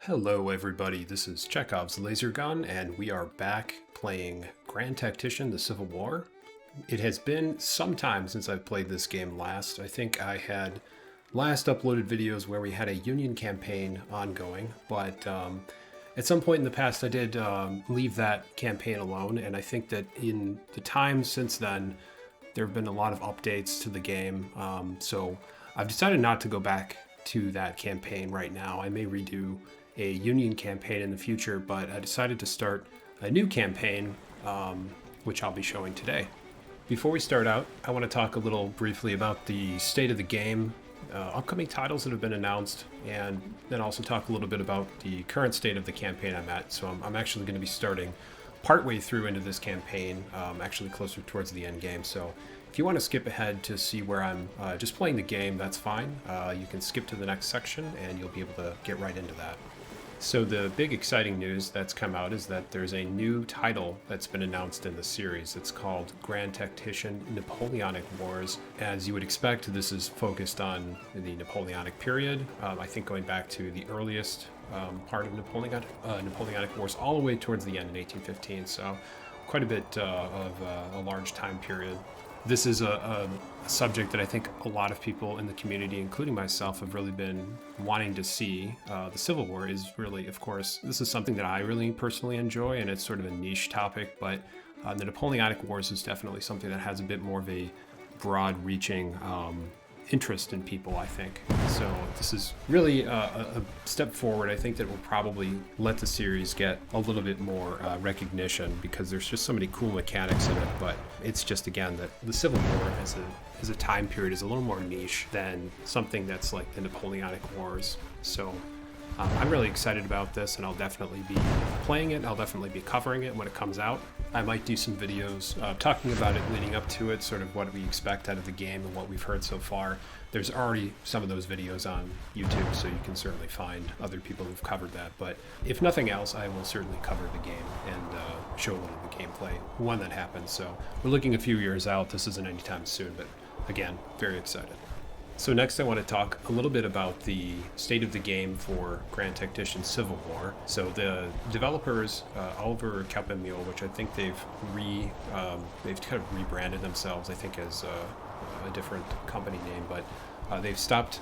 Hello everybody, this is Chekhov's Laser Gun, and we are back playing Grand Tactician, the Civil War. It has been some time since I've played this game last. I think I had last uploaded videos where we had a Union campaign ongoing, but at some point in the past I did leave that campaign alone, and I think that in the time since then there have been a lot of updates to the game, so I've decided not to go back to that campaign right now. I may redo a Union campaign in the future, but I decided to start a new campaign, which I'll be showing today. Before we start out, I want to talk a little briefly about the state of the game, upcoming titles that have been announced, and then also talk a little bit about the current state of the campaign I'm at. So I'm actually going to be starting partway through into this campaign, actually closer towards the end game. So if you want to skip ahead to see where I'm just playing the game, that's fine. You can skip to the next section and you'll be able to get right into that. So the big exciting news that's come out is that there's a new title that's been announced in the series. It's called Grand Tactician Napoleonic Wars. As you would expect, this is focused on the Napoleonic period. I think going back to the earliest part of Napoleonic Wars all the way towards the end in 1815. So quite a bit of a large time period. This is a subject that I think a lot of people in the community, including myself, have really been wanting to see. The Civil War is really, of course, this is something that I really personally enjoy, and it's sort of a niche topic, but the Napoleonic Wars is definitely something that has a bit more of a broad-reaching interest in people, I think. So this is really a step forward. I think that will probably let the series get a little bit more recognition because there's just so many cool mechanics in it, but it's just, again, that the Civil War as a time period is a little more niche than something that's like the Napoleonic Wars. So I'm really excited about this, and I'll definitely be playing it. I'll definitely be covering it when it comes out. I might do some videos talking about it leading up to it, sort of what we expect out of the game and what we've heard so far. There's already some of those videos on YouTube, so you can certainly find other people who've covered that. But if nothing else, I will certainly cover the game and show a little of the gameplay when that happens. So we're looking a few years out. This isn't anytime soon, but again, very excited. So next I want to talk a little bit about the state of the game for Grand Tactician Civil War. So the developers, Oliver Mule, which I think they've kind of rebranded themselves, I think, as a different company name, but they've stopped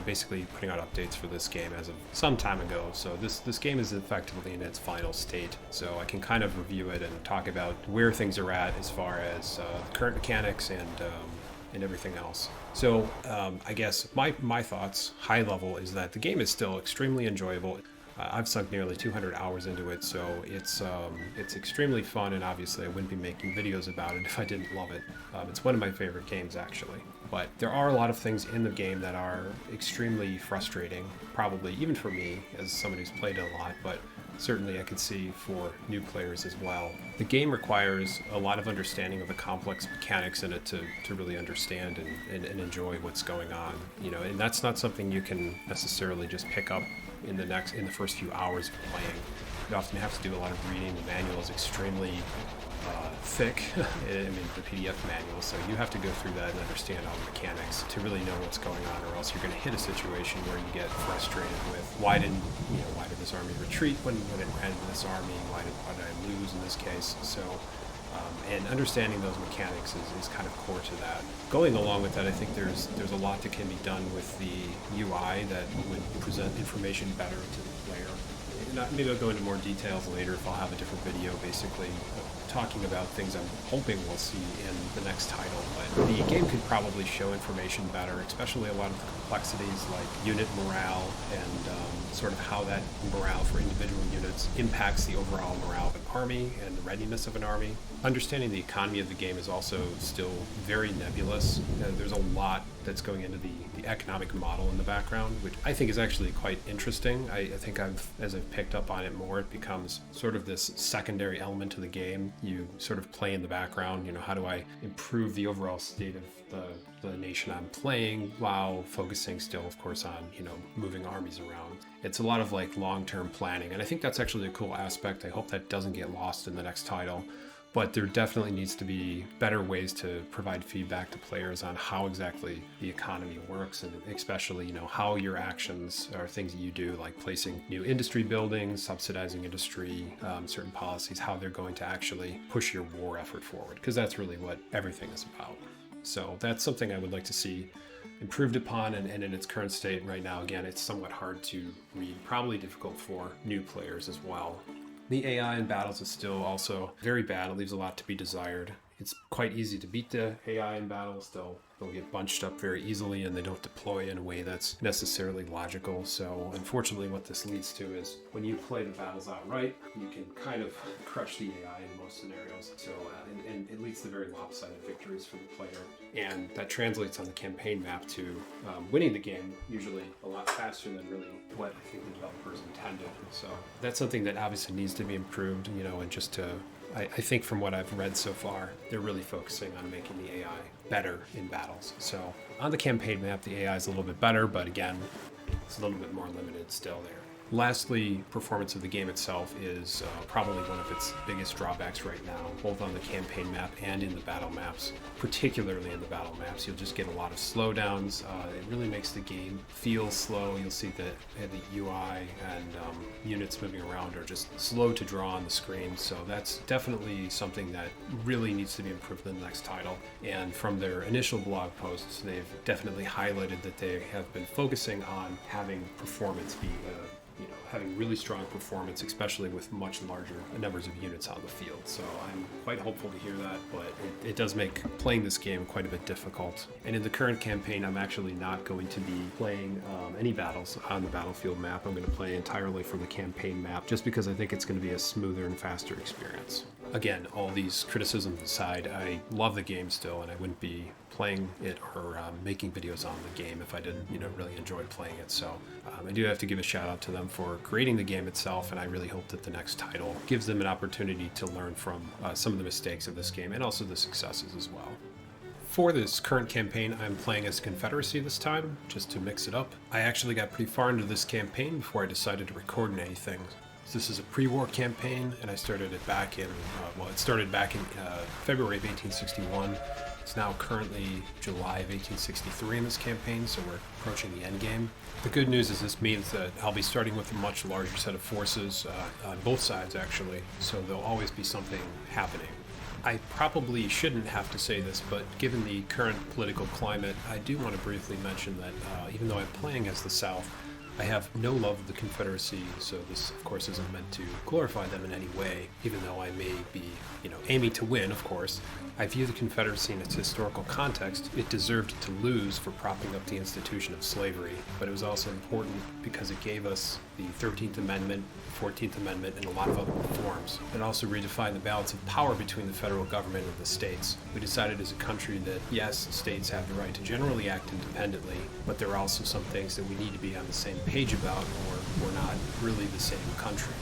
basically putting out updates for this game as of some time ago. So this game is effectively in its final state. So I can kind of review it and talk about where things are at as far as the current mechanics and everything else. So I guess my thoughts, high level, is that the game is still extremely enjoyable. I've sunk nearly 200 hours into it, so it's extremely fun, and obviously I wouldn't be making videos about it if I didn't love it. It's one of my favorite games, actually. But there are a lot of things in the game that are extremely frustrating, probably even for me as someone who's played it a lot, but certainly I could see for new players as well. The game requires a lot of understanding of the complex mechanics in it to really understand and enjoy what's going on. And that's not something you can necessarily just pick up in the first few hours of playing. You often have to do a lot of reading. The manual is extremely thick, the PDF manual, so you have to go through that and understand all the mechanics to really know what's going on, or else you're going to hit a situation where you get frustrated with why did this army retreat when it ran into this army, why did I lose in this case. So and understanding those mechanics is kind of core to that. Going along with that, I think there's a lot that can be done with the UI that would present information better to the player. Maybe I'll go into more details later if I'll have a different video basically talking about things I'm hoping we'll see in the next title. But the game could probably show information better, especially a lot of the complexities like unit morale and sort of how that morale for individual units impacts the overall morale of an army and the readiness of an army. Understanding the economy of the game is also still very nebulous. There's a lot that's going into the economic model in the background, which I think is actually quite interesting. I think as I've picked up on it more, it becomes sort of this secondary element to the game. You sort of play in the background, how do I improve the overall state of the nation I'm playing while focusing still, of course, on, moving armies around. It's a lot of like long-term planning, and I think that's actually a cool aspect. I hope that doesn't get lost in the next title. but there definitely needs to be better ways to provide feedback to players on how exactly the economy works, and especially, how your actions or things that you do, like placing new industry buildings, subsidizing industry, certain policies, how they're going to actually push your war effort forward, because that's really what everything is about. So that's something I would like to see improved upon, and in its current state right now, again, it's somewhat hard to read, probably difficult for new players as well. The AI in battles is still also very bad. It leaves a lot to be desired. It's quite easy to beat the AI in battles. They'll get bunched up very easily, and they don't deploy in a way that's necessarily logical. So unfortunately, what this leads to is when you play the battles outright, you can kind of crush the AI in most scenarios. So and it leads to very lopsided victories for the player. And that translates on the campaign map to winning the game usually a lot faster than really what I think the developers intended. So that's something that obviously needs to be improved, and just to I think from what I've read so far, they're really focusing on making the AI better in battles. So on the campaign map, the AI is a little bit better, but again, it's a little bit more limited still there. Lastly, performance of the game itself is probably one of its biggest drawbacks right now, both on the campaign map and in the battle maps. Particularly in the battle maps, you'll just get a lot of slowdowns. It really makes the game feel slow. You'll see that the UI and units moving around are just slow to draw on the screen. So that's definitely something that really needs to be improved in the next title. And from their initial blog posts, they've definitely highlighted that they have been focusing on having performance be having really strong performance, especially with much larger numbers of units on the field. So I'm quite hopeful to hear that, but it does make playing this game quite a bit difficult. And in the current campaign, I'm actually not going to be playing any battles on the battlefield map. I'm going to play entirely from the campaign map, just because I think it's going to be a smoother and faster experience. Again, all these criticisms aside, I love the game still, and I wouldn't be playing it or making videos on the game if I didn't, really enjoy playing it. So I do have to give a shout out to them for creating the game itself, and I really hope that the next title gives them an opportunity to learn from some of the mistakes of this game and also the successes as well. For this current campaign, I'm playing as Confederacy this time, just to mix it up. I actually got pretty far into this campaign before I decided to record anything. So this is a pre-war campaign, and I started it back in, February of 1861. It's now currently July of 1863 in this campaign, so we're approaching the end game. The good news is this means that I'll be starting with a much larger set of forces on both sides, actually, so there'll always be something happening. I probably shouldn't have to say this, but given the current political climate, I do want to briefly mention that even though I'm playing as the South, I have no love of the Confederacy, so this, of course, isn't meant to glorify them in any way, even though I may be, aiming to win, of course. I view the Confederacy in its historical context. It deserved to lose for propping up the institution of slavery, but it was also important because it gave us the 13th Amendment, 14th Amendment, and a lot of other reforms. It also redefined the balance of power between the federal government and the states. We decided as a country that, yes, states have the right to generally act independently, but there are also some things that we need to be on the same page about, or we're not really the same country.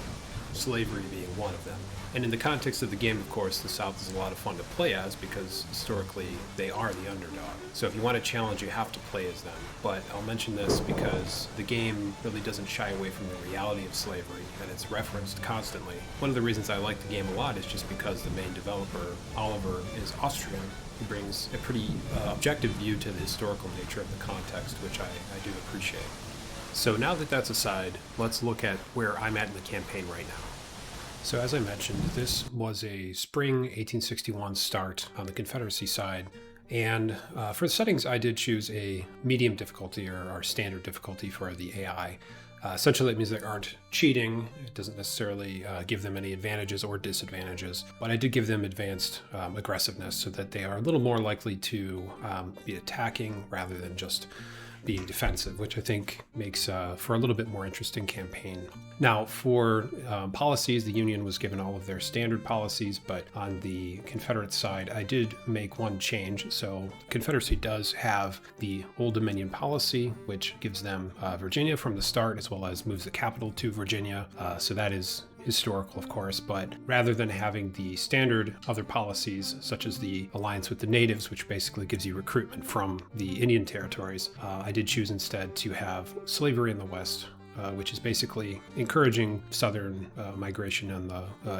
Slavery being one of them. And in the context of the game, of course, the South is a lot of fun to play as because historically they are the underdog. So if you want a challenge, you have to play as them. But I'll mention this because the game really doesn't shy away from the reality of slavery, and it's referenced constantly. One of the reasons I like the game a lot is just because the main developer, Oliver, is Austrian. He brings a pretty objective view to the historical nature of the context, which I do appreciate. So now that that's aside, let's look at where I'm at in the campaign right now. So as I mentioned, this was a spring 1861 start on the Confederacy side, and for the settings I did choose a medium difficulty or our standard difficulty for the AI. Essentially, that means they aren't cheating. It doesn't necessarily give them any advantages or disadvantages, but I did give them advanced aggressiveness so that they are a little more likely to be attacking rather than just being defensive, which I think makes for a little bit more interesting campaign. Now, for policies, the Union was given all of their standard policies, but on the Confederate side, I did make one change. So Confederacy does have the Old Dominion policy, which gives them Virginia from the start, as well as moves the capital to Virginia. So that is historical, of course, but rather than having the standard other policies, such as the alliance with the natives, which basically gives you recruitment from the Indian territories, I did choose instead to have slavery in the West, which is basically encouraging southern migration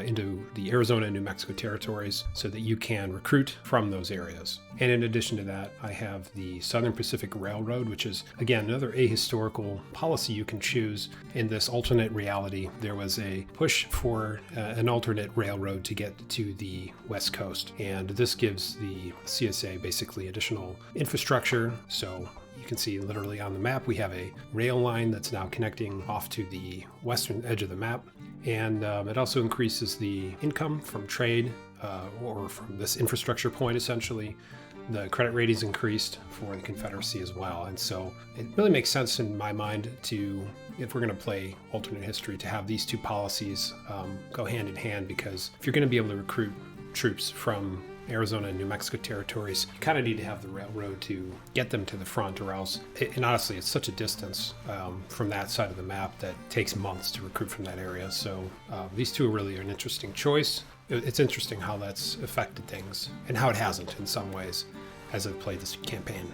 into the Arizona and New Mexico territories so that you can recruit from those areas. And in addition to that, I have the Southern Pacific Railroad, which is, again, another ahistorical policy you can choose. In this alternate reality, there was a push for an alternate railroad to get to the West Coast. And this gives the CSA basically additional infrastructure. So you can see literally on the map, we have a rail line that's now connecting off to the western edge of the map. And it also increases the income from trade or from this infrastructure point, essentially. The credit ratings increased for the Confederacy as well. And so it really makes sense in my mind to, if we're going to play alternate history, to have these two policies go hand in hand, because if you're going to be able to recruit troops from Arizona and New Mexico territories, you kind of need to have the railroad to get them to the front, or else, and honestly, it's such a distance from that side of the map that it takes months to recruit from that area. So these two are really an interesting choice. It's interesting how that's affected things, and how it hasn't in some ways as I've played this campaign.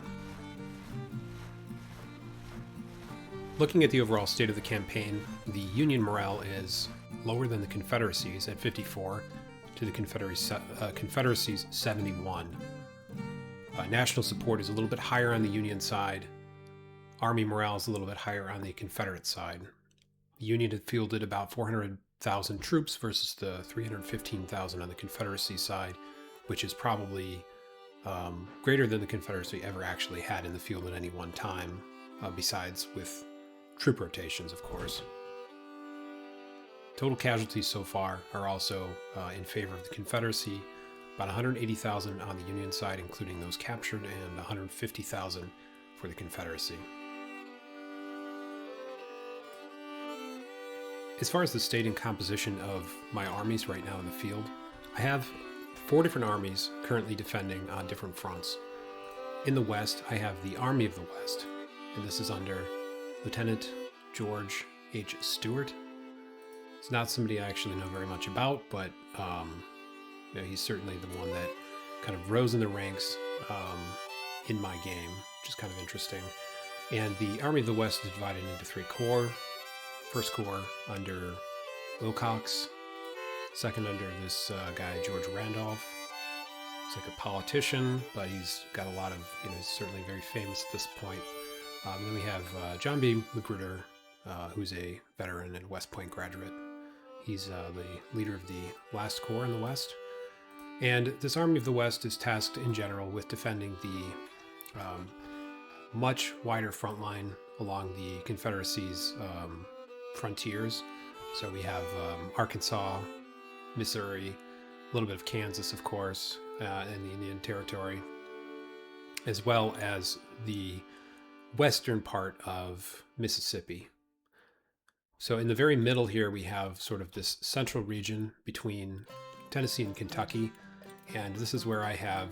Looking at the overall state of the campaign, the Union morale is lower than the Confederacy's at 54 to the Confederacy's 71. National support is a little bit higher on the Union side. Army morale is a little bit higher on the Confederate side. The Union had fielded about 400,000 troops versus the 315,000 on the Confederacy side, which is probably greater than the Confederacy ever actually had in the field at any one time, besides with troop rotations, of course. Total casualties so far are also in favor of the Confederacy, about 180,000 on the Union side, including those captured, and 150,000 for the Confederacy. As far as the state and composition of my armies right now in the field, I have 4 different armies currently defending on different fronts. In the West, I have the Army of the West, and this is under Lieutenant George H. Stewart. It's not somebody I actually know very much about, but he's certainly the one that kind of rose in the ranks in my game, which is kind of interesting. And the Army of the West is divided into 3 corps. First corps under Wilcox, second under this guy George Randolph. He's like a politician, but he's got a lot of, he's certainly very famous at this point. Then we have John B. Magruder, who's a veteran and West Point graduate. He's the leader of the last corps in the West. And this Army of the West is tasked in general with defending the much wider front line along the Confederacy's frontiers. So we have Arkansas, Missouri, a little bit of Kansas, of course, and the Indian Territory, as well as the western part of Mississippi. So in the very middle here, we have sort of this central region between Tennessee and Kentucky, and this is where I have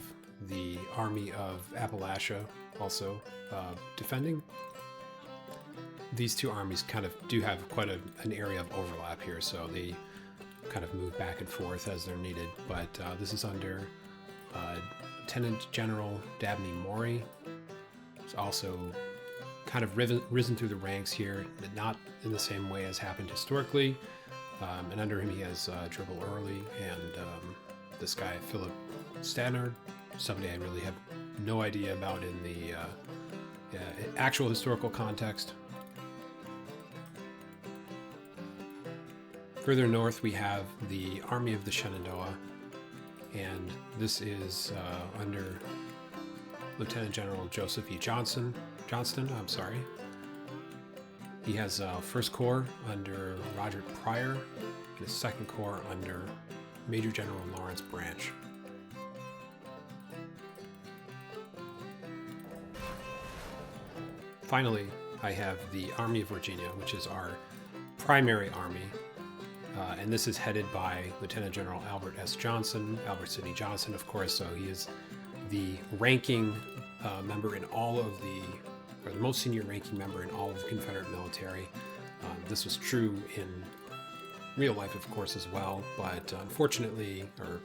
the Army of Appalachia also defending. These two armies kind of do have quite an area of overlap here, so they kind of move back and forth as they're needed. But this is under Lieutenant General Dabney Maury. He's also kind of risen through the ranks here, but not in the same way as happened historically. And under him he has Dribble Early and this guy Philip Stannard, somebody I really have no idea about in the actual historical context. Further north, we have the Army of the Shenandoah, and this is under Lieutenant General Joseph E. Johnston. He has First Corps under Roger Pryor, and his Second Corps under Major General Lawrence Branch. Finally, I have the Army of Virginia, which is our primary army. And this is headed by Lieutenant General Albert S. Johnson, Albert Sidney Johnson, of course. So he is the ranking member in all of the most senior ranking member in all of the Confederate military. This was true in real life, of course, as well. But unfortunately, or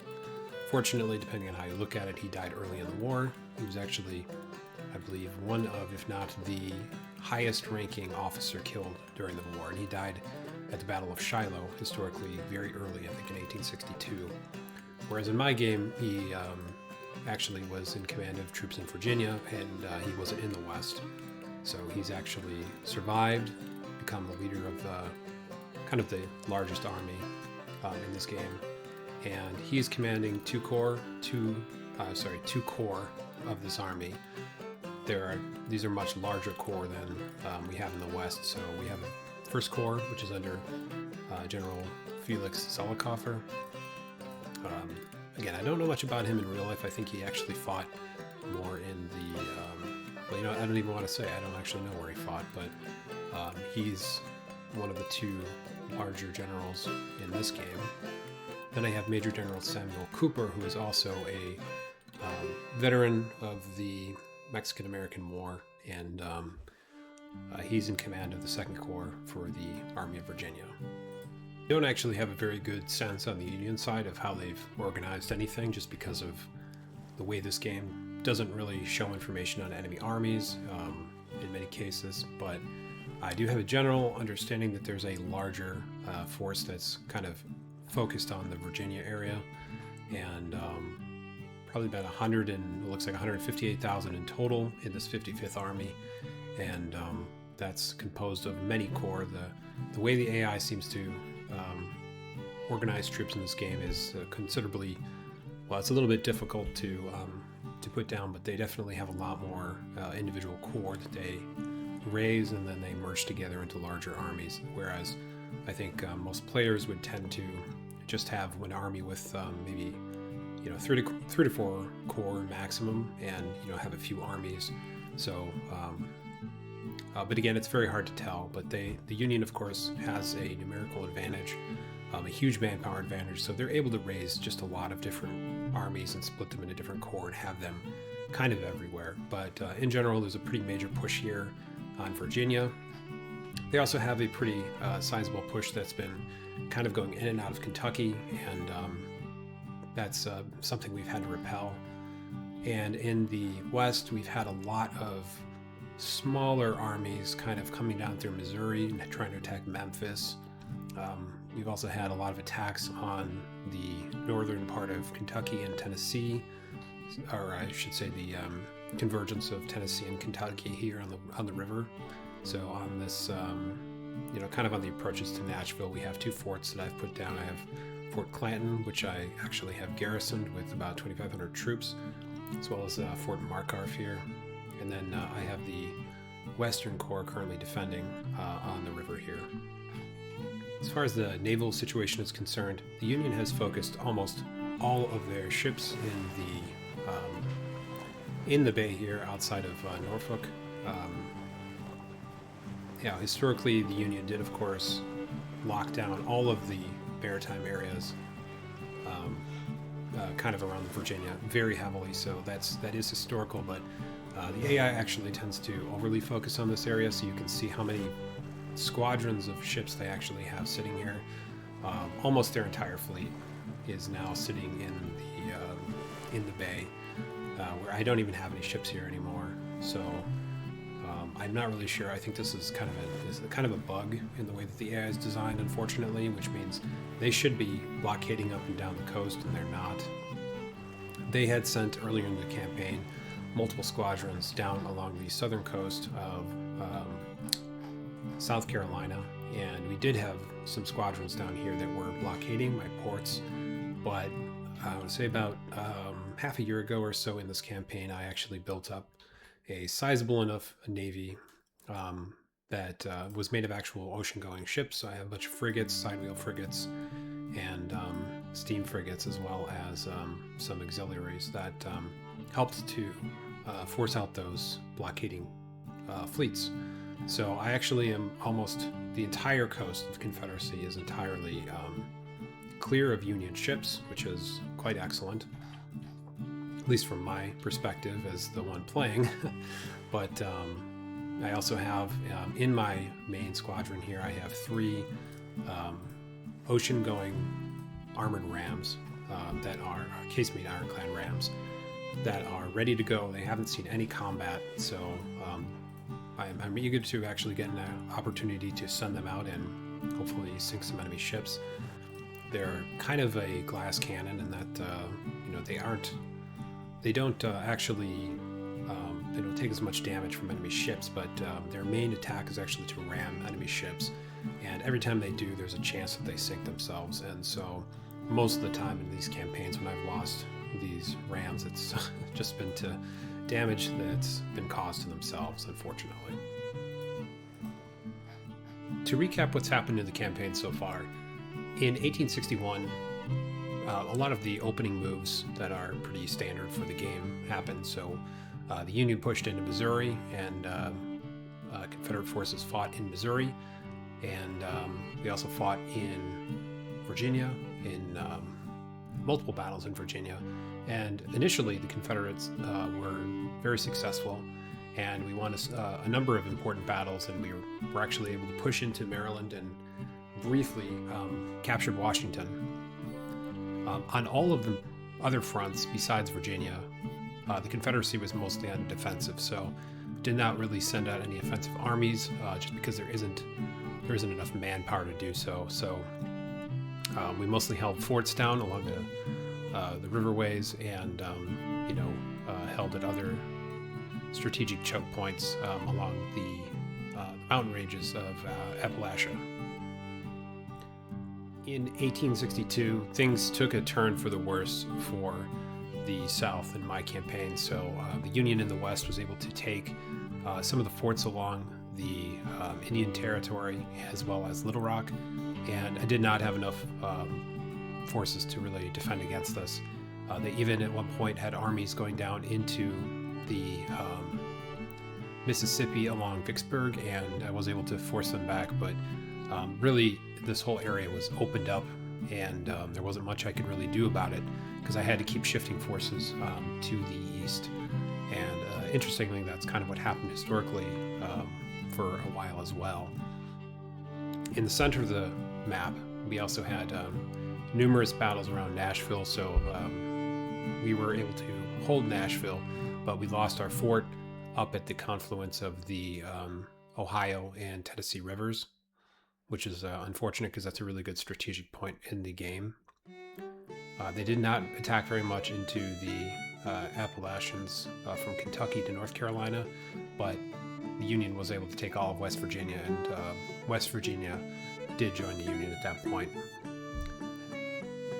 fortunately, depending on how you look at it, he died early in the war. He was actually, I believe, one of, if not the highest ranking officer killed during the war, and he died at the Battle of Shiloh, historically very early, I think in 1862. Whereas in my game, he actually was in command of troops in Virginia, and he wasn't in the West. So he's actually survived, become the leader of kind of the largest army in this game, and he is commanding two corps of this army. These are much larger corps than we have in the West. So we have a First Corps, which is under General Felix Zollicoffer. Again, I don't know much about him in real life. I think he actually fought more in the well, I don't even want to say. I don't actually know where he fought, but he's one of the two larger generals in this game. Then I have Major General Samuel Cooper, who is also a veteran of the Mexican-American War, and he's in command of the Second Corps for the Army of Virginia. I don't actually have a very good sense on the Union side of how they've organized anything, just because of the way this game doesn't really show information on enemy armies in many cases, but I do have a general understanding that there's a larger force that's kind of focused on the Virginia area, and probably about 158,000 in total in this 55th Army, and that's composed of many corps. The way the AI seems to organize troops in this game is considerably, well, it's a little bit difficult to put down, but they definitely have a lot more individual corps that they raise, and then they merge together into larger armies, whereas I think most players would tend to just have one army with maybe 3 to 4 corps maximum, and have a few armies. So but again, it's very hard to tell, but the Union of course has a numerical advantage, a huge manpower advantage, so they're able to raise just a lot of different armies and split them into different corps and have them kind of everywhere. But in general, there's a pretty major push here on Virginia. They also have a pretty sizable push that's been kind of going in and out of Kentucky, and that's something we've had to repel. And in the West, we've had a lot of smaller armies kind of coming down through Missouri and trying to attack Memphis. We've also had a lot of attacks on the northern part of Kentucky and Tennessee, or I should say the convergence of Tennessee and Kentucky here on the river. So on this, kind of on the approaches to Nashville, we have two forts that I've put down. I have Fort Clanton, which I actually have garrisoned with about 2,500 troops, as well as Fort Markarth here. And then I have the Western Corps currently defending on the river here. As far as the naval situation is concerned, the Union has focused almost all of their ships in the bay here outside of Norfolk. Historically, the Union did, of course, lock down all of the maritime areas kind of around Virginia very heavily, so that is historical, but the AI actually tends to overly focus on this area, so you can see how many squadrons of ships they actually have sitting here. Almost their entire fleet is now sitting in the bay, where I don't even have any ships here anymore. So I'm not really sure. I think this is kind of a bug in the way that the AI is designed, unfortunately, which means they should be blockading up and down the coast, and they're not. They had sent earlier in the campaign multiple squadrons down along the southern coast of South Carolina, and we did have some squadrons down here that were blockading my ports, but I would say about half a year ago or so in this campaign, I actually built up a sizable enough navy that was made of actual ocean-going ships. So I have a bunch of frigates, side-wheel frigates, and steam frigates, as well as some auxiliaries that helped to force out those blockading fleets. So I actually am almost the entire coast of the Confederacy is entirely clear of Union ships, which is quite excellent, at least from my perspective as the one playing. But I also have in my main squadron here, I have 3 ocean-going armored rams that are casemate ironclad rams that are ready to go. They haven't seen any combat, so I'm eager to actually get an opportunity to send them out and hopefully sink some enemy ships. They're kind of a glass cannon in that they don't take as much damage from enemy ships, but their main attack is actually to ram enemy ships, and every time they do, there's a chance that they sink themselves. And so most of the time in these campaigns when I've lost these rams, it's just been to damage that's been caused to themselves, unfortunately. To recap what's happened in the campaign so far, in 1861, a lot of the opening moves that are pretty standard for the game happened. So the Union pushed into Missouri, and Confederate forces fought in Missouri, and we also fought in Virginia, in multiple battles in Virginia. And initially, the Confederates were very successful, and we won a number of important battles, and we were actually able to push into Maryland and briefly captured Washington. On all of the other fronts besides Virginia, the Confederacy was mostly on defensive, so did not really send out any offensive armies, just because there isn't enough manpower to do so. So we mostly held forts down along the riverways, and held at other strategic choke points along the mountain ranges of Appalachia. In 1862, things took a turn for the worse for the South in my campaign. So the Union in the West was able to take some of the forts along the Indian Territory as well as Little Rock, and I did not have enough forces to really defend against us. They even at one point had armies going down into the Mississippi along Vicksburg, and I was able to force them back, but really this whole area was opened up, and there wasn't much I could really do about it because I had to keep shifting forces to the east. And interestingly, that's kind of what happened historically for a while as well. In the center of the map, we also had numerous battles around Nashville, so we were able to hold Nashville, but we lost our fort up at the confluence of the Ohio and Tennessee rivers, which is unfortunate because that's a really good strategic point in the game. They did not attack very much into the Appalachians from Kentucky to North Carolina, but the Union was able to take all of West Virginia, and West Virginia did join the Union at that point.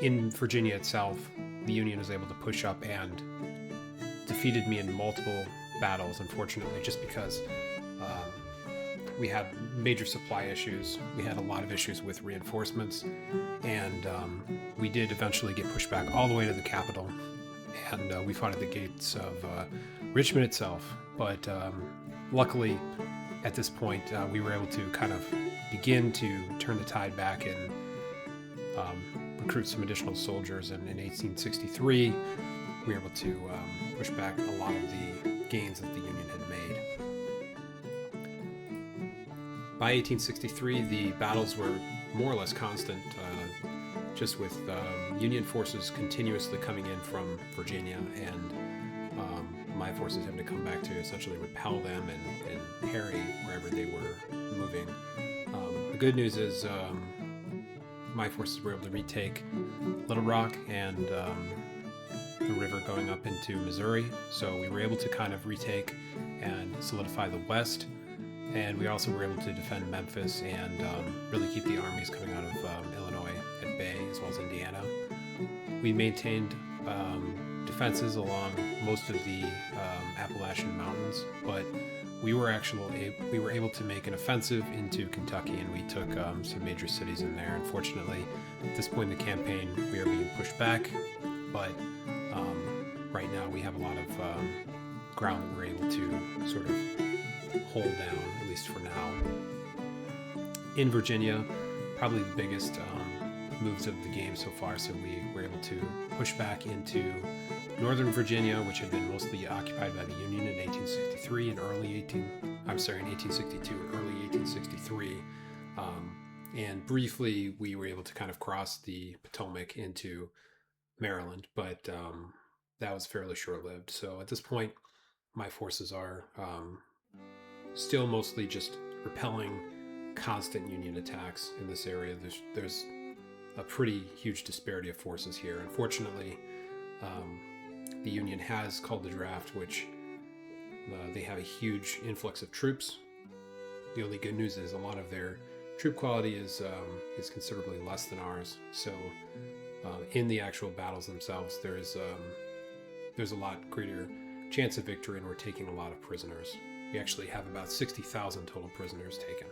In Virginia itself, the Union was able to push up and defeated me in multiple battles, unfortunately, just because we had major supply issues. We had a lot of issues with reinforcements, and we did eventually get pushed back all the way to the capital, and we fought at the gates of Richmond itself. But luckily, at this point, we were able to kind of begin to turn the tide back and recruit some additional soldiers, and in 1863, we were able to push back a lot of the gains that the Union had made. By 1863, the battles were more or less constant, just with Union forces continuously coming in from Virginia, and my forces having to come back to essentially repel them and harry wherever they were moving. The good news is my forces were able to retake Little Rock and the river going up into Missouri, so we were able to kind of retake and solidify the West, and we also were able to defend Memphis and really keep the armies coming out of Illinois at bay, as well as Indiana. We maintained defenses along most of the Appalachian Mountains, but we were able to make an offensive into Kentucky, and we took some major cities in there. Unfortunately, at this point in the campaign, we are being pushed back, but right now we have a lot of ground that we're able to sort of hold down, at least for now. In Virginia, probably the biggest moves of the game so far, so we were able to push back into Northern Virginia, which had been mostly occupied by the Union in 1862 and early 1863. And briefly, we were able to kind of cross the Potomac into Maryland, but that was fairly short-lived. So at this point, my forces are still mostly just repelling constant Union attacks in this area. There's a pretty huge disparity of forces here. Unfortunately, the Union has called the draft, which they have a huge influx of troops. The only good news is a lot of their troop quality is considerably less than ours. So in the actual battles themselves, there's a lot greater chance of victory, and we're taking a lot of prisoners. We actually have about 60,000 total prisoners taken.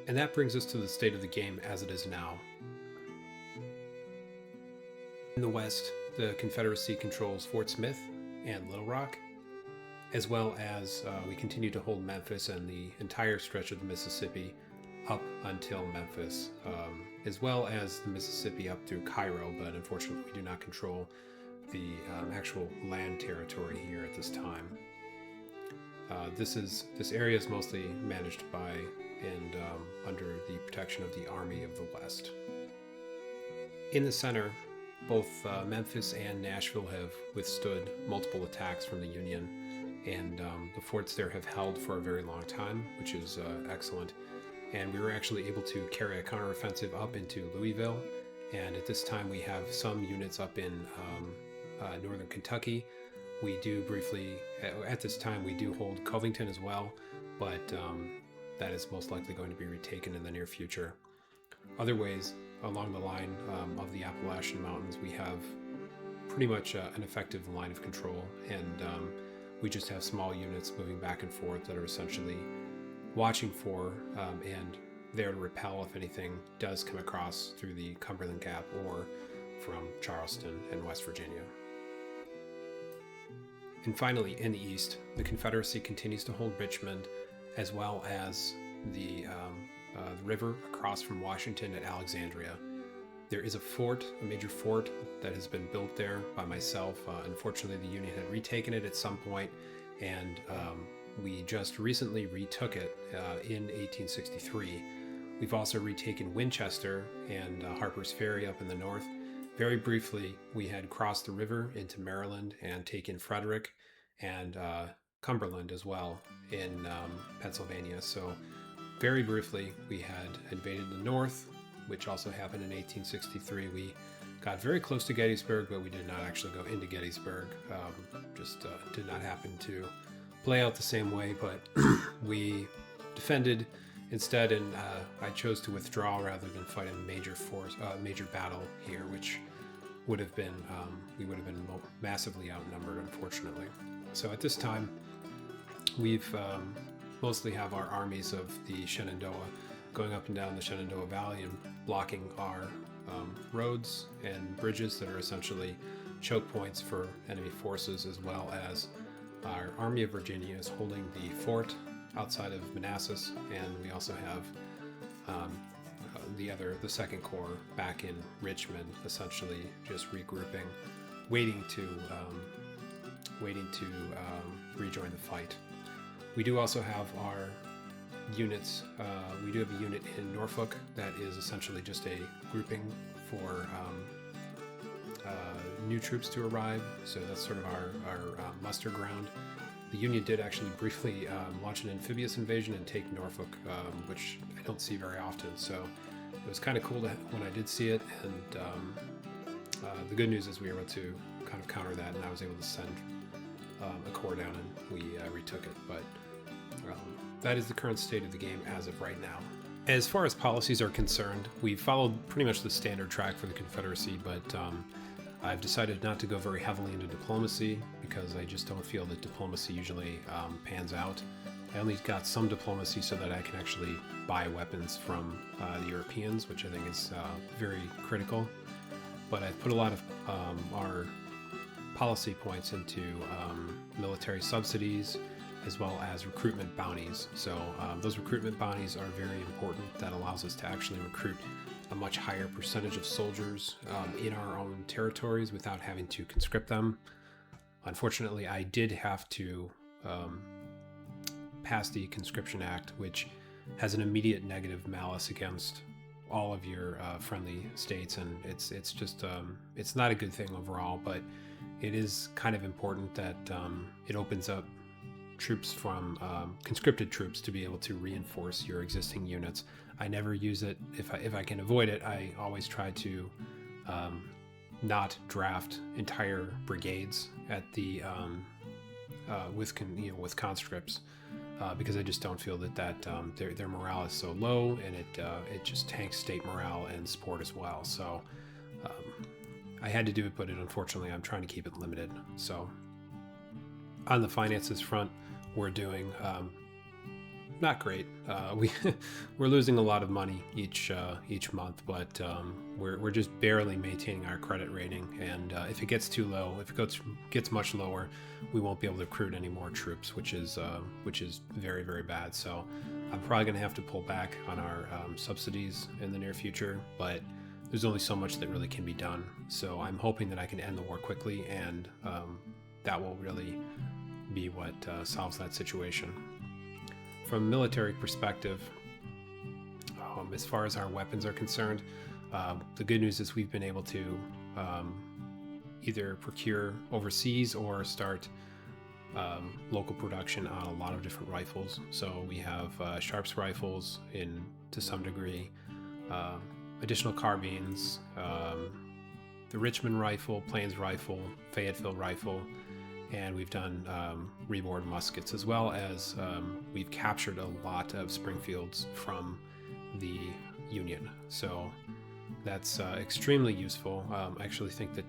And that brings us to the state of the game as it is now. In the west, the Confederacy controls Fort Smith and Little Rock, as well as we continue to hold Memphis and the entire stretch of the Mississippi up until Memphis, as well as the Mississippi up through Cairo, but unfortunately we do not control the actual land territory here at this time. This area is mostly managed by and under the protection of the Army of the West. In the center, both Memphis and Nashville have withstood multiple attacks from the Union, and the forts there have held for a very long time, which is excellent. And we were actually able to carry a counteroffensive up into Louisville, and at this time we have some units up in northern Kentucky. We do briefly, at this time, we do hold Covington as well, but that is most likely going to be retaken in the near future. Other ways, along the line of the Appalachian Mountains, we have pretty much an effective line of control, and we just have small units moving back and forth that are essentially watching for and there to repel if anything does come across through the Cumberland Gap or from Charleston and West Virginia. And finally, in the east, the Confederacy continues to hold Richmond, as well as the river across from Washington at Alexandria. There is a fort, a major fort, that has been built there by myself. Unfortunately, the Union had retaken it at some point, and we just recently retook it in 1863. We've also retaken Winchester and Harper's Ferry up in the north. Very briefly, we had crossed the river into Maryland and taken Frederick and Cumberland as well in Pennsylvania. So very briefly, we had invaded the north, which also happened in 1863. We got very close to Gettysburg, but we did not actually go into Gettysburg. Just did not happen to play out the same way, but we defended instead, and I chose to withdraw rather than fight a major battle here, which would have been, we would have been massively outnumbered, unfortunately. So at this time, we've mostly have our armies of the Shenandoah going up and down the Shenandoah Valley and blocking our roads and bridges that are essentially choke points for enemy forces, as well as our Army of Virginia is holding the fort outside of Manassas, and we also have the Second Corps back in Richmond, essentially just regrouping, waiting to rejoin the fight. We do also have our units. We do have a unit in Norfolk that is essentially just a grouping for new troops to arrive. So that's sort of our muster ground. The Union did actually briefly launch an amphibious invasion and take Norfolk, which I don't see very often. So it was kind of cool when I did see it. And the good news is we were able to kind of counter that, and I was able to send a corps down, and we retook it. But that is the current state of the game as of right now. As far as policies are concerned, we've followed pretty much the standard track for the Confederacy, but I've decided not to go very heavily into diplomacy because I just don't feel that diplomacy usually pans out. I only got some diplomacy so that I can actually buy weapons from the Europeans, which I think is very critical. But I've put a lot of our policy points into military subsidies, as well as recruitment bounties. So those recruitment bounties are very important. That allows us to actually recruit a much higher percentage of soldiers in our own territories without having to conscript them. Unfortunately, I did have to pass the Conscription Act, which has an immediate negative malice against all of your friendly states, and it's just it's not a good thing overall, but it is kind of important that it opens up troops from conscripted troops to be able to reinforce your existing units. I never use it. If I can avoid it, I always try to not draft entire brigades at the with conscripts, because I just don't feel that their morale is so low, and it just tanks state morale and support as well. So I had to do it, but unfortunately I'm trying to keep it limited. So on the finances front, we're doing not great. We're losing a lot of money each month, but we're just barely maintaining our credit rating. And if it gets too low, if it gets much lower, we won't be able to recruit any more troops, which is very, very bad. So I'm probably going to have to pull back on our subsidies in the near future, but there's only so much that really can be done. So I'm hoping that I can end the war quickly, and that will really be what solves that situation. From a military perspective, as far as our weapons are concerned, the good news is we've been able to either procure overseas or start local production on a lot of different rifles. So we have Sharps rifles to some degree, additional carbines, the Richmond rifle, Plains rifle, Fayetteville rifle, and we've done reboard muskets, as well as we've captured a lot of Springfields from the Union. So that's extremely useful. I actually think that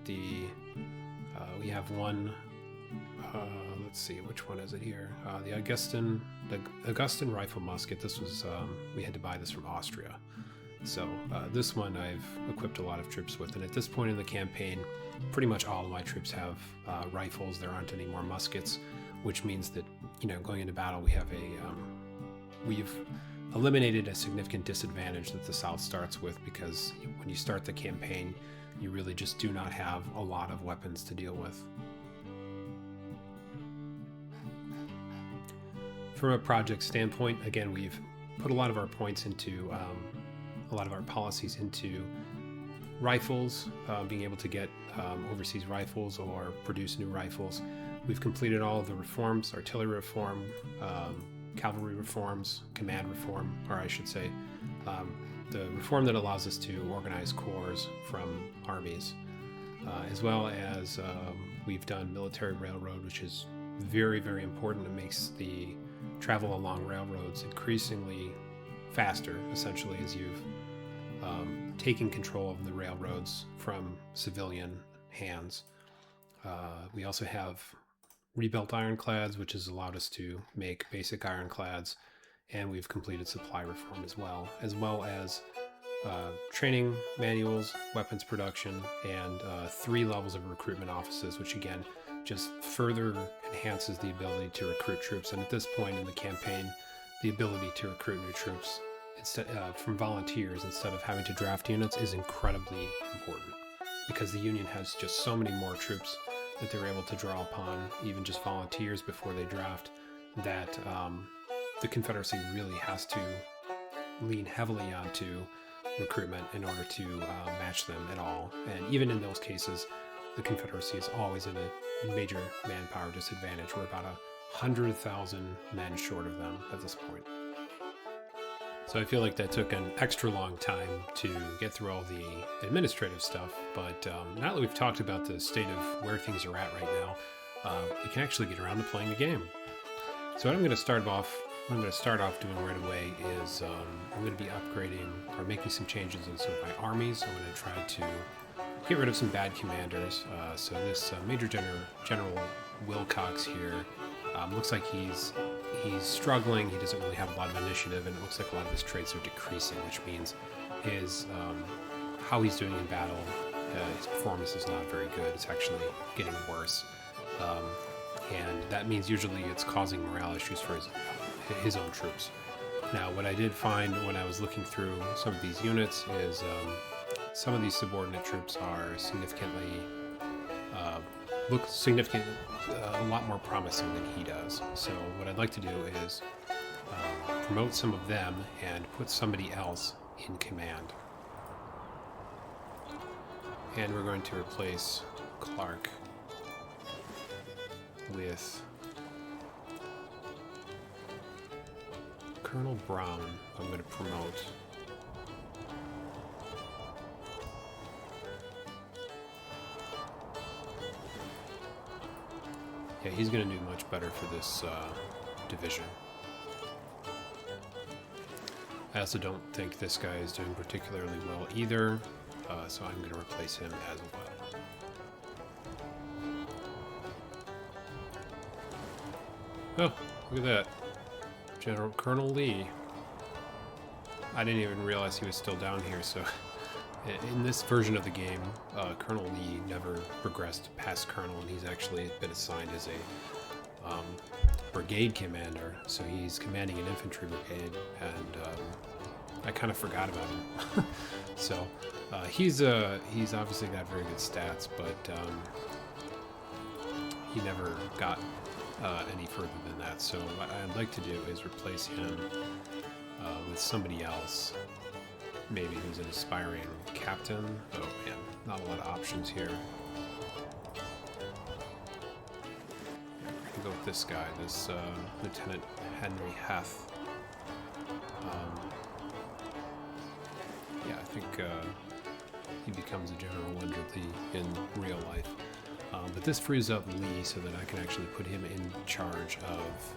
we have one, let's see, which one is it here? The Augustin rifle musket. This was, we had to buy this from Austria. So this one I've equipped a lot of troops with, and at this point in the campaign, pretty much all of my troops have rifles. There aren't any more muskets, which means that, going into battle, we've eliminated a significant disadvantage that the South starts with, because when you start the campaign, you really just do not have a lot of weapons to deal with. From a project standpoint, again, we've put a lot of our points into a lot of our policies into rifles, being able to get overseas rifles or produce new rifles. We've completed all of the reforms: artillery reform, cavalry reforms, command reform, or I should say, the reform that allows us to organize corps from armies, as well as we've done military railroad, which is very, very important. It makes the travel along railroads increasingly faster, essentially, as you've taken control of the railroads from civilian hands. We also have rebuilt ironclads, which has allowed us to make basic ironclads, and we've completed supply reform as well as training manuals, weapons production, and 3 levels of recruitment offices, which again just further enhances the ability to recruit troops. And at this point in the campaign, the ability to recruit new troops from volunteers instead of having to draft units is incredibly important, because the Union has just so many more troops that they're able to draw upon, even just volunteers before they draft, that the Confederacy really has to lean heavily onto recruitment in order to match them at all. And even in those cases, the Confederacy is always in a major manpower disadvantage. We're about 100,000 men short of them at this point. So I feel like that took an extra long time to get through all the administrative stuff, but now that we've talked about the state of where things are at right now, we can actually get around to playing the game. So what I'm going to start off doing right away is I'm going to be upgrading or making some changes in some of my armies. I'm going to try to get rid of some bad commanders. So this Major General Wilcox here looks like he's struggling. He doesn't really have a lot of initiative, and it looks like a lot of his traits are decreasing, which means his how he's doing in battle, his performance is not very good. It's actually getting worse, and that means usually it's causing morale issues for his own troops. Now, what I did find when I was looking through some of these units is some of these subordinate troops are a lot more promising than he does. So what I'd like to do is promote some of them and put somebody else in command. And we're going to replace Clark with Colonel Brown, I'm going to promote. Yeah, he's going to do much better for this division. I also don't think this guy is doing particularly well either, so I'm going to replace him as well. Oh, look at that. General Colonel Lee. I didn't even realize he was still down here, so in this version of the game, Colonel Lee never progressed past Colonel, and he's actually been assigned as a brigade commander, so he's commanding an infantry brigade, and I kind of forgot about him. So he's obviously got very good stats, but he never got any further than that. So what I'd like to do is replace him with somebody else, maybe who's an aspiring captain. Oh man, not a lot of options here. Go with this guy, this Lieutenant Henry Heth. Yeah, I think he becomes a general wonderfully in real life. But this frees up Lee so that I can actually put him in charge of...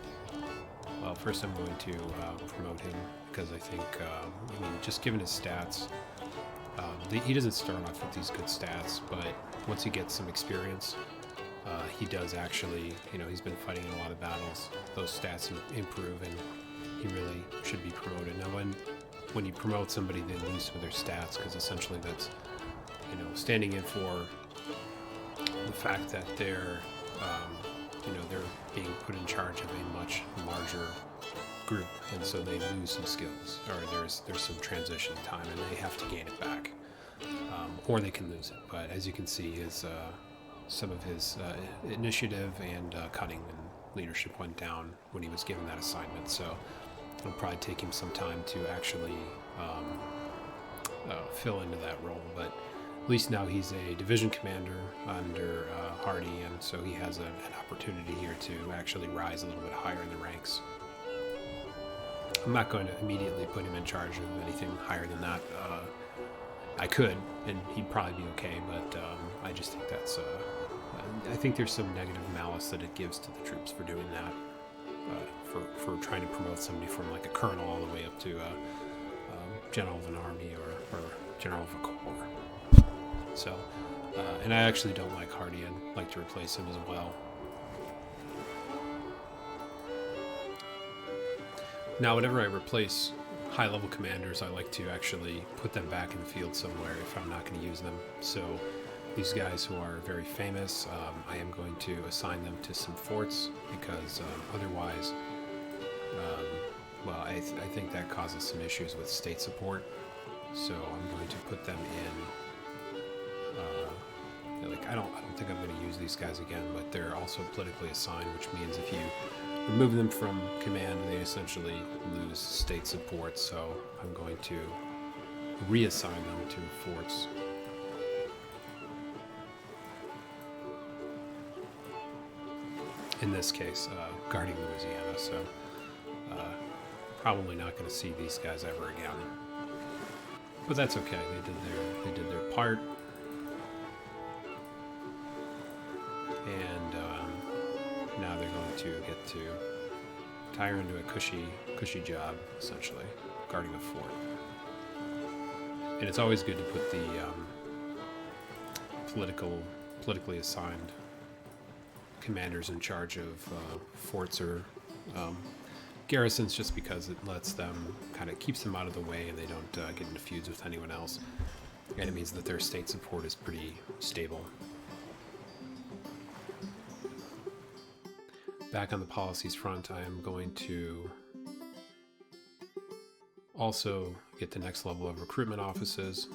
Well, first I'm going to promote him because I think, I mean, just given his stats, he doesn't start off with these good stats, but once he gets some experience, he does actually, you know, he's been fighting in a lot of battles. Those stats improve, and he really should be promoted. Now, when you promote somebody, they lose some of their stats, because essentially that's, you know, standing in for the fact that they're, you know, they're being put in charge of a much larger group, and so they lose some skills, or there's some transition time, and they have to gain it back, or they can lose it. But as you can see, his some of his initiative and cutting and leadership went down when he was given that assignment, so it'll probably take him some time to actually fill into that role. But at least now he's a division commander under Hardy, and so he has an opportunity here to actually rise a little bit higher in the ranks. I'm not going to immediately put him in charge of anything higher than that. I could, and he'd probably be okay, but I just think that's... I think there's some negative malice that it gives to the troops for doing that, for trying to promote somebody from like a colonel all the way up to general of an army or general of a corps. So, and I actually don't like Hardy. I'd like to replace him as well. Now, whenever I replace high-level commanders, I like to actually put them back in the field somewhere if I'm not going to use them. So these guys who are very famous, I am going to assign them to some forts, because otherwise, well, I think that causes some issues with state support. So I'm going to put them in... like I don't think I'm going to use these guys again, but they're also politically assigned, which means if you remove them from command, they essentially lose state support. So I'm going to reassign them to forts. In this case, guarding Louisiana. So probably not going to see these guys ever again. But that's okay. They did their part. And now they're going to get to tie her into a cushy job, essentially, guarding a fort. And it's always good to put the politically assigned commanders in charge of forts or garrisons, just because it lets them, kind of keeps them out of the way, and they don't get into feuds with anyone else. And it means that their state support is pretty stable. Back on the policies front, I am going to also get the next level of recruitment offices,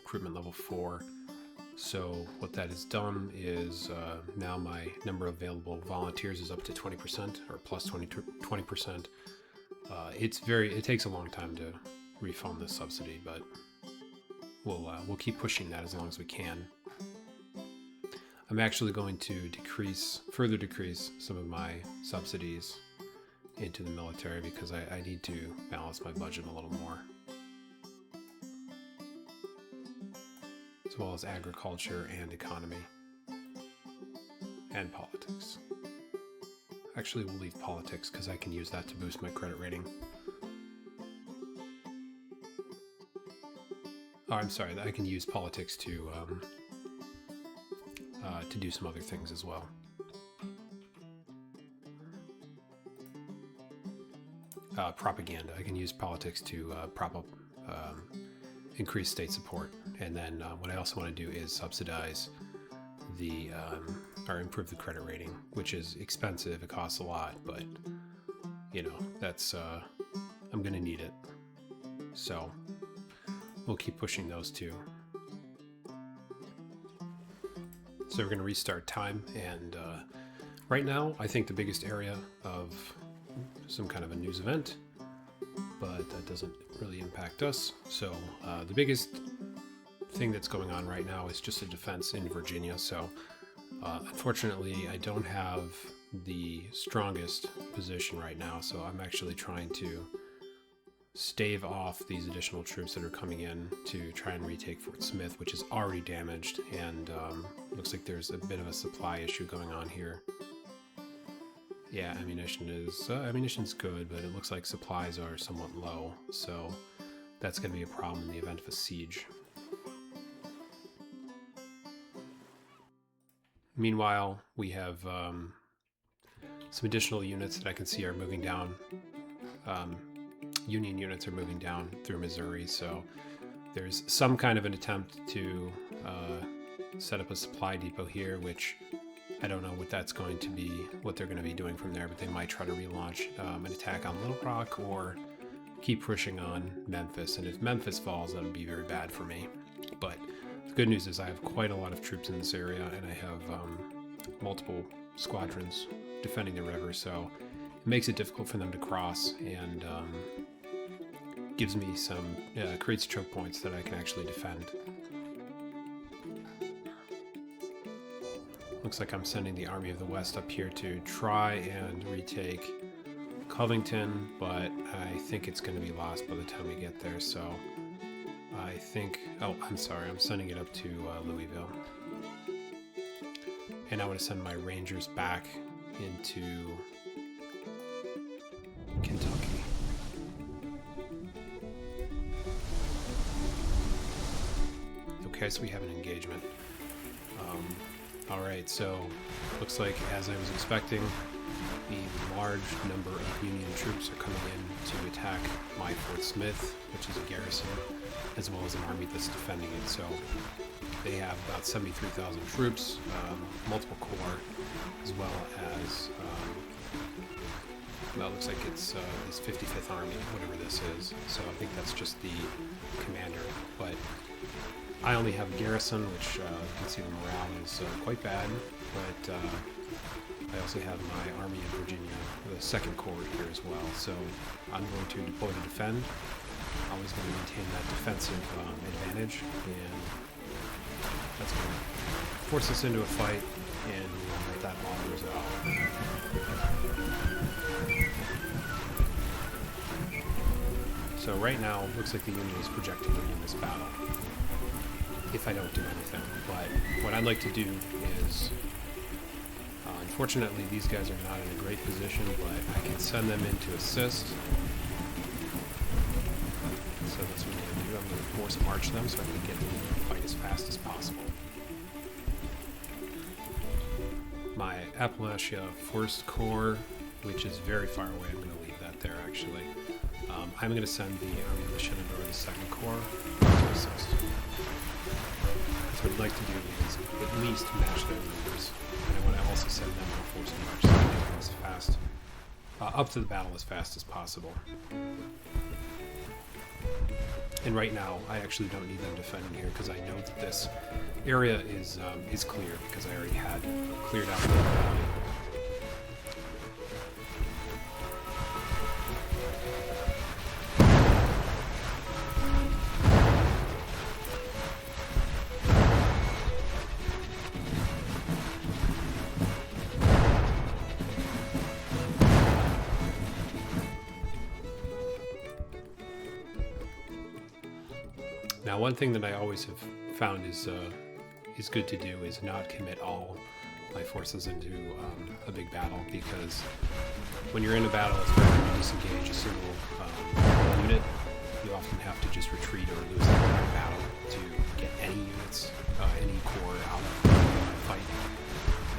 recruitment level 4. So what that has done is now my number of available volunteers is up to 20%, or plus 20%. It takes a long time to refund the subsidy, but we'll keep pushing that as long as we can. I'm actually going to further decrease some of my subsidies into the military because I need to balance my budget a little more. As well as agriculture and economy. And politics. Actually, we'll leave politics because I can use that to boost my credit rating. Oh, I'm sorry, I can use politics to do some other things as well. Propaganda. I can use politics to prop up, increase state support. And then what I also want to do is subsidize the, or improve the credit rating, which is expensive. It costs a lot, but, you know, that's, I'm going to need it. So we'll keep pushing those two. So we're going to restart time, and right now I think the biggest area of some kind of a news event, but that doesn't really impact us. So the biggest thing that's going on right now is just a defense in Virginia. So unfortunately I don't have the strongest position right now, so I'm actually trying to stave off these additional troops that are coming in to try and retake Fort Smith, which is already damaged, and looks like there's a bit of a supply issue going on here. Yeah, ammunition's good, but it looks like supplies are somewhat low, so that's going to be a problem in the event of a siege. Meanwhile, we have some additional units that I can see are moving down. Union units are moving down through Missouri, so there's some kind of an attempt to set up a supply depot here, which I don't know what that's going to be, what they're going to be doing from there, but they might try to relaunch an attack on Little Rock or keep pushing on Memphis. And if Memphis falls, that would be very bad for me. But the good news is I have quite a lot of troops in this area, and I have multiple squadrons defending the river, so it makes it difficult for them to cross, and gives me some, creates choke points that I can actually defend. Looks like I'm sending the Army of the West up here to try and retake Covington, but I think it's going to be lost by the time we get there, so I think, oh, I'm sorry, I'm sending it up to Louisville. And I want to send my Rangers back into Kentucky. Okay, so we have an engagement. Alright, so looks like, as I was expecting, the large number of Union troops are coming in to attack my Fort Smith, which is a garrison, as well as an army that's defending it. So they have about 73,000 troops, multiple corps, as well as, well, it looks like it's this 55th Army, whatever this is. So I think that's just the commander, but I only have a garrison, which you can see the morale is quite bad, but I also have my Army in Virginia, the 2nd Corps here as well, so I'm going to deploy to defend. I'm always going to maintain that defensive advantage, and that's going to force us into a fight, and let that all resolve. So right now, it looks like the Union is projecting to win this battle, if I don't do anything. But what I'd like to do is, unfortunately these guys are not in a great position, but I can send them in to assist. So that's what I'm going to do. I'm going to force march them so I can get into the fight as fast as possible. My Appalachia 1st Corps, which is very far away, I'm going to leave that there actually. I'm going to send the Army of the Shenandoah, the 2nd Corps, to assist. So what I'd like to do is at least match their numbers, and I want to also send them on a force march so they can as fast, up to the battle as fast as possible. And right now, I actually don't need them defending here because I know that this area is clear because I already had cleared out the valley. Now, one thing that I always have found is good to do is not commit all my forces into a big battle, because when you're in a battle, it's very hard to disengage a single unit. You often have to just retreat or lose the entire battle to get any units, any corps out of the fight.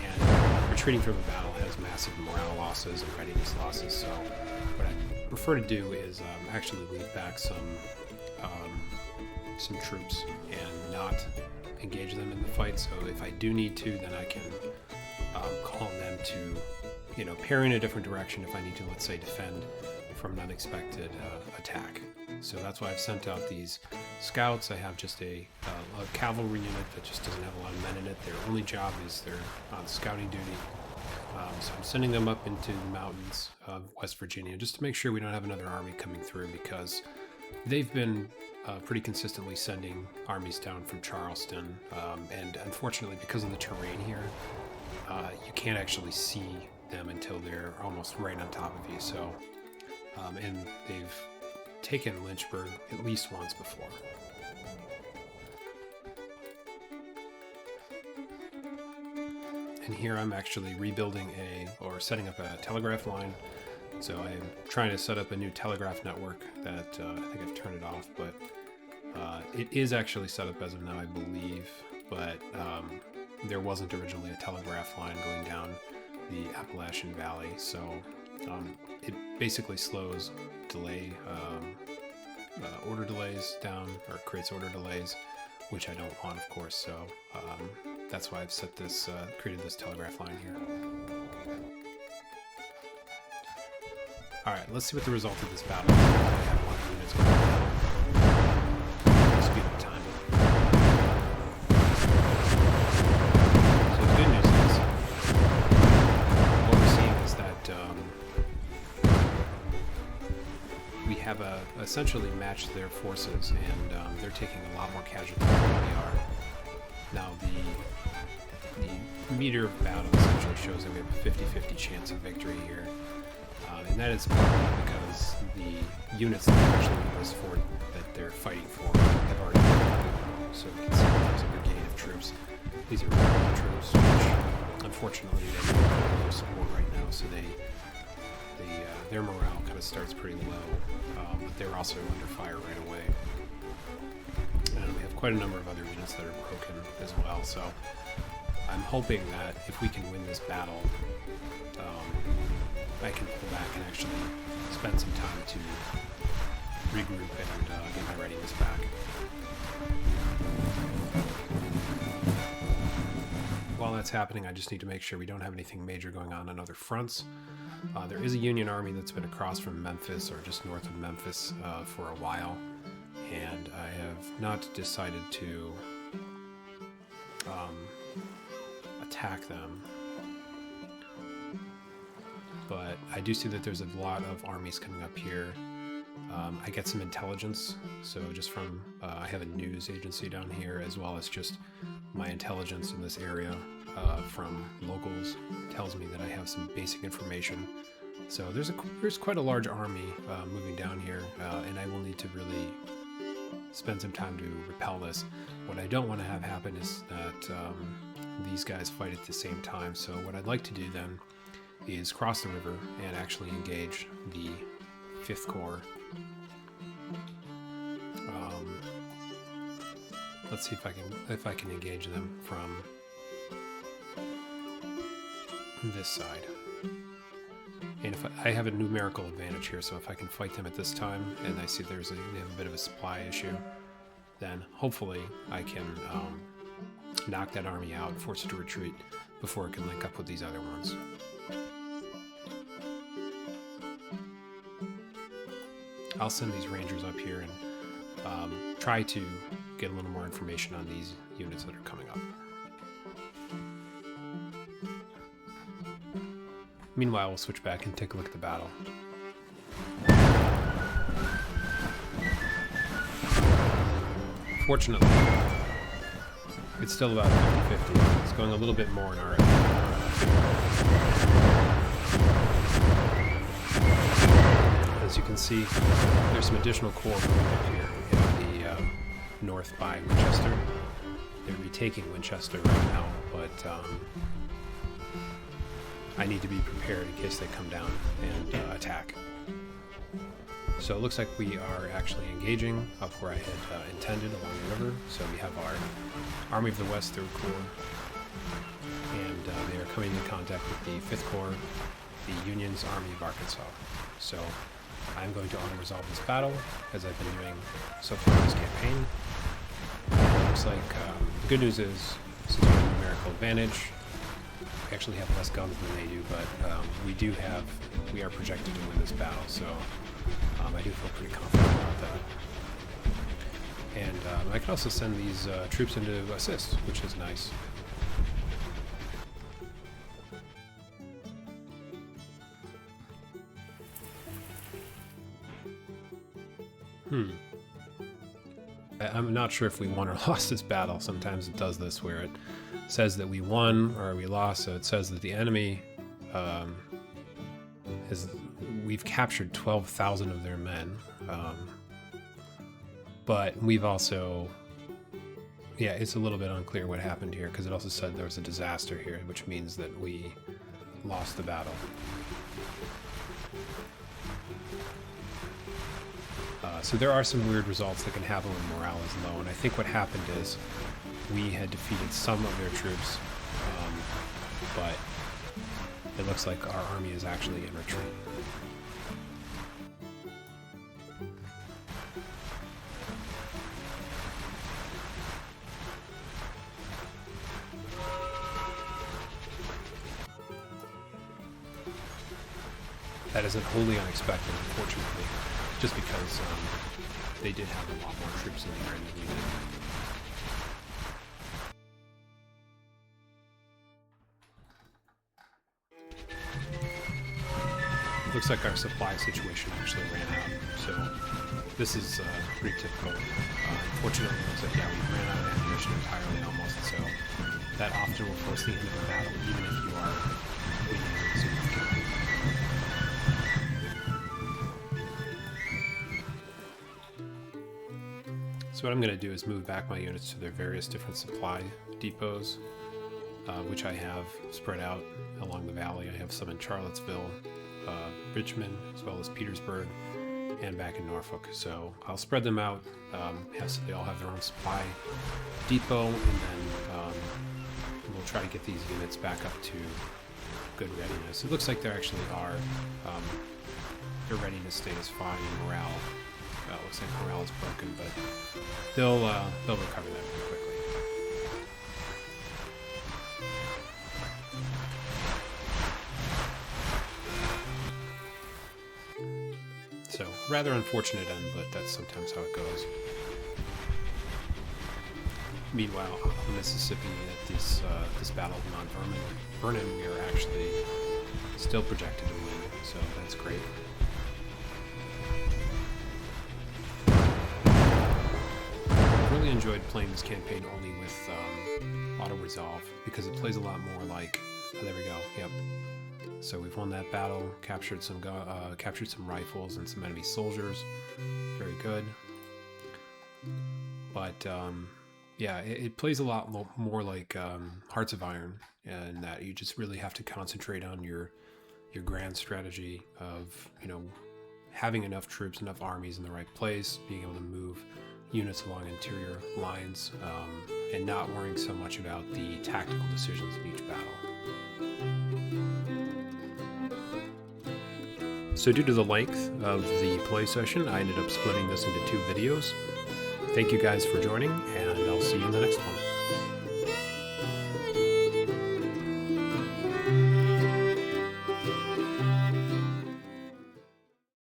And retreating from a battle has massive morale losses and readiness losses, so what I prefer to do is actually leave back some troops and not engage them in the fight. So if I do need to, then I can call on them to, pair in a different direction if I need to, let's say, defend from an unexpected attack. So that's why I've sent out these scouts. I have just a cavalry unit that just doesn't have a lot of men in it. Their only job is they're on scouting duty. So I'm sending them up into the mountains of West Virginia just to make sure we don't have another army coming through, because they've been pretty consistently sending armies down from Charleston. And unfortunately, because of the terrain here, you can't actually see them until they're almost right on top of you. So, and they've taken Lynchburg at least once before. And here I'm actually rebuilding setting up a telegraph line. So I'm trying to set up a new telegraph network that I think I've turned it off, but it is actually set up as of now, I believe, but there wasn't originally a telegraph line going down the Appalachian Valley, so it basically slows order delays down, or creates order delays, which I don't want, of course, so that's why I've created this telegraph line here. Alright, let's see what the result of this battle is. I have one of the units going down. Speed up time. So the good news is, what we're seeing is that we have essentially matched their forces, and they're taking a lot more casualties than we are. Now, the meter of battle essentially shows that we have a 50-50 chance of victory here. And that is partly because the units that are actually in this fort that they're fighting for have already been. So we can see that there's a brigade of troops. These are regular troops, which unfortunately they don't have no support right now, so their morale kind of starts pretty low, but they're also under fire right away. And we have quite a number of other units that are broken as well, so I'm hoping that if we can win this battle, I can pull back and actually spend some time to regroup and get my readiness back. While that's happening, I just need to make sure we don't have anything major going on other fronts. There is a Union army that's been across from Memphis, or just north of Memphis, for a while, and I have not decided to attack them. But I do see that there's a lot of armies coming up here. I get some intelligence, so just from, I have a news agency down here, as well as just my intelligence in this area from locals tells me that I have some basic information. So there's quite a large army moving down here, and I will need to really spend some time to repel this. What I don't want to have happen is that these guys fight at the same time, so what I'd like to do then is cross the river and actually engage the 5th Corps. Let's see if I can engage them from this side. And if I have a numerical advantage here, so if I can fight them at this time, and I see they have a bit of a supply issue, then hopefully I can knock that army out, force it to retreat before it can link up with these other ones. I'll send these rangers up here and try to get a little more information on these units that are coming up. Meanwhile, we'll switch back and take a look at the battle. Fortunately, it's still about 50-50. It's going a little bit more in our As you can see, there's some additional corps moving up here. We have north by Winchester. They're retaking Winchester right now, but I need to be prepared in case they come down and attack. So it looks like we are actually engaging up where I had intended along the river. So we have our Army of the West 3rd Corps, and they are coming into contact with the 5th Corps, the Union's Army of Arkansas. So I'm going to auto-resolve this battle, as I've been doing so far in this campaign. It looks like the good news is, since we have a numerical advantage, we actually have less guns than they do, but we are projected to win this battle, so I do feel pretty confident about that. And I can also send these troops in to assist, which is nice. I'm not sure if we won or lost this battle. Sometimes it does this where it says that we won or we lost, so it says that the enemy we've captured 12,000 of their men, but we've also, yeah, it's a little bit unclear what happened here, because it also said there was a disaster here, which means that we lost the battle. So there are some weird results that can happen when morale is low, and I think what happened is we had defeated some of their troops, but it looks like our army is actually in retreat. That isn't wholly unexpected, unfortunately, just because they did have a lot more troops in the area than we did. Looks like our supply situation actually ran out, so this is pretty typical. Unfortunately, it looks like, yeah, we ran out of ammunition entirely almost, so that often will force the end of the battle, even if you are winning significantly. So what I'm going to do is move back my units to their various different supply depots, which I have spread out along the valley. I have some in Charlottesville, Richmond, as well as Petersburg, and back in Norfolk. So I'll spread them out, so they all have their own supply depot, and then we'll try to get these units back up to good readiness. It looks like there actually are, their readiness state is fine, and morale, looks like morale is broken, but they'll recover that pretty quickly. So, rather unfortunate end, but that's sometimes how it goes. Meanwhile, on Mississippi, at this battle of Mount Vernon, we are actually still projected to win, so that's great. I really enjoyed playing this campaign only with auto-resolve, because it plays a lot more like, oh, there we go, yep. So we've won that battle, captured some rifles and some enemy soldiers. Very good. But yeah, it plays a lot more like Hearts of Iron, and that you just really have to concentrate on your grand strategy of, you know, having enough troops, enough armies in the right place, being able to move units along interior lines, and not worrying so much about the tactical decisions in each battle. So due to the length of the play session, I ended up splitting this into 2 videos. Thank you guys for joining, and I'll see you in the next one.